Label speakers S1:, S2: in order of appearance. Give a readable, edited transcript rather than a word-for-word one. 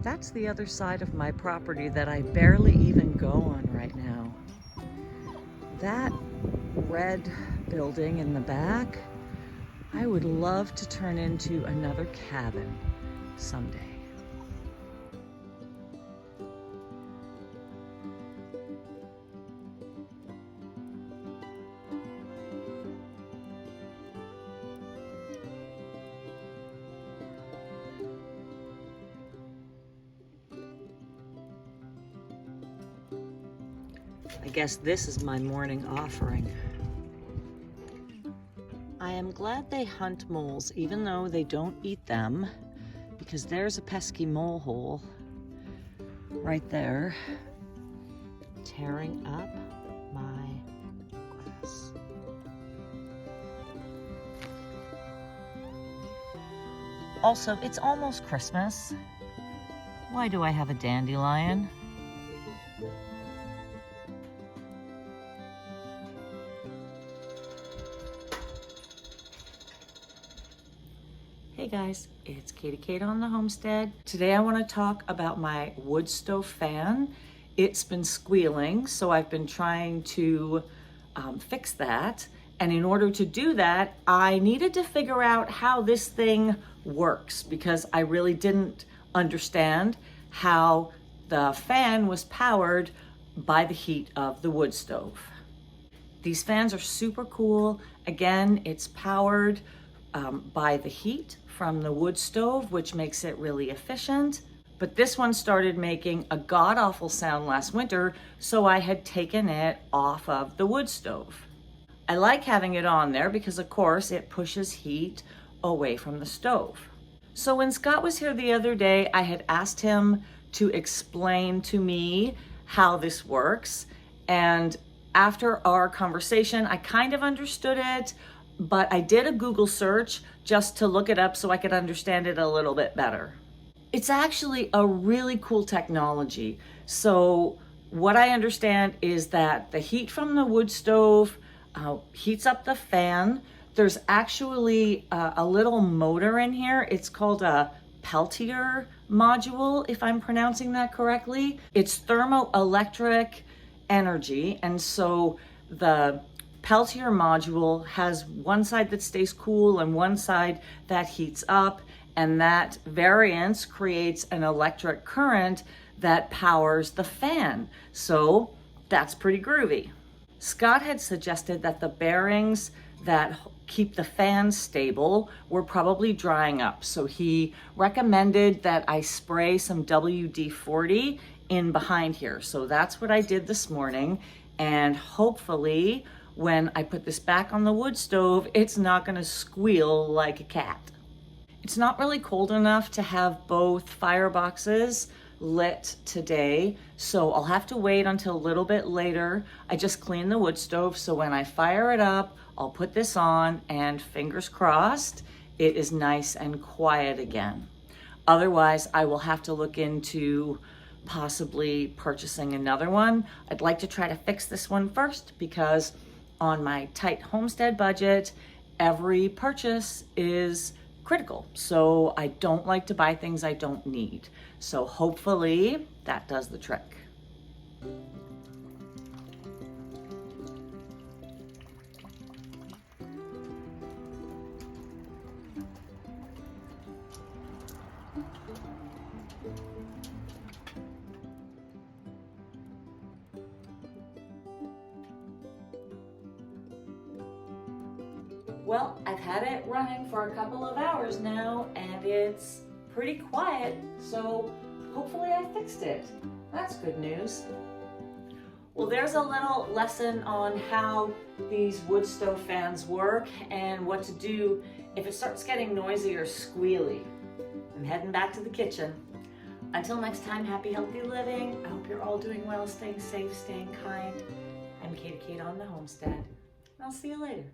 S1: That's the other side of my property that I barely even go on right now. That red building in the back, I would love to turn into another cabin someday. I guess this is my morning offering. I am glad they hunt moles, even though they don't eat them, because there's a pesky mole hole right there, tearing up my grass. Also, it's almost Christmas. Why do I have a dandelion? Hey guys, it's Katie Kate on the Homestead. Today I want to talk about my wood stove fan. It's been squealing, so I've been trying to fix that. And in order to do that, I needed to figure out how this thing works because I really didn't understand how the fan was powered by the heat of the wood stove. These fans are super cool. Again, it's powered by the heat from the wood stove, which makes it really efficient. But this one started making a god-awful sound last winter, so I had taken it off of the wood stove. I like having it on there because, of course, it pushes heat away from the stove. So when Scott was here the other day, I had asked him to explain to me how this works. And after our conversation, I kind of understood it, but I did a Google search just to look it up so I could understand it a little bit better. It's actually a really cool technology. So what I understand is that the heat from the wood stove heats up the fan. There's actually a little motor in here. It's called a Peltier module, if I'm pronouncing that correctly. It's thermoelectric energy, and so the Peltier module has one side that stays cool and one side that heats up, and that variance creates an electric current that powers the fan. So that's pretty groovy. Scott had suggested that the bearings that keep the fan stable were probably drying up. So he recommended that I spray some WD-40 in behind here. So that's what I did this morning, and hopefully when I put this back on the wood stove, it's not gonna squeal like a cat. It's not really cold enough to have both fireboxes lit today, so I'll have to wait until a little bit later. I just cleaned the wood stove, so when I fire it up, I'll put this on, and fingers crossed, it is nice and quiet again. Otherwise, I will have to look into possibly purchasing another one. I'd like to try to fix this one first because on my tight homestead budget, every purchase is critical. So I don't like to buy things I don't need. So hopefully that does the trick. Well, I've had it running for a couple of hours now and it's pretty quiet, so hopefully I fixed it. That's good news. Well, there's a little lesson on how these wood stove fans work and what to do if it starts getting noisy or squealy. I'm heading back to the kitchen. Until next time, happy, healthy living. I hope you're all doing well, staying safe, staying kind. I'm Katie Kate on the Homestead. I'll see you later.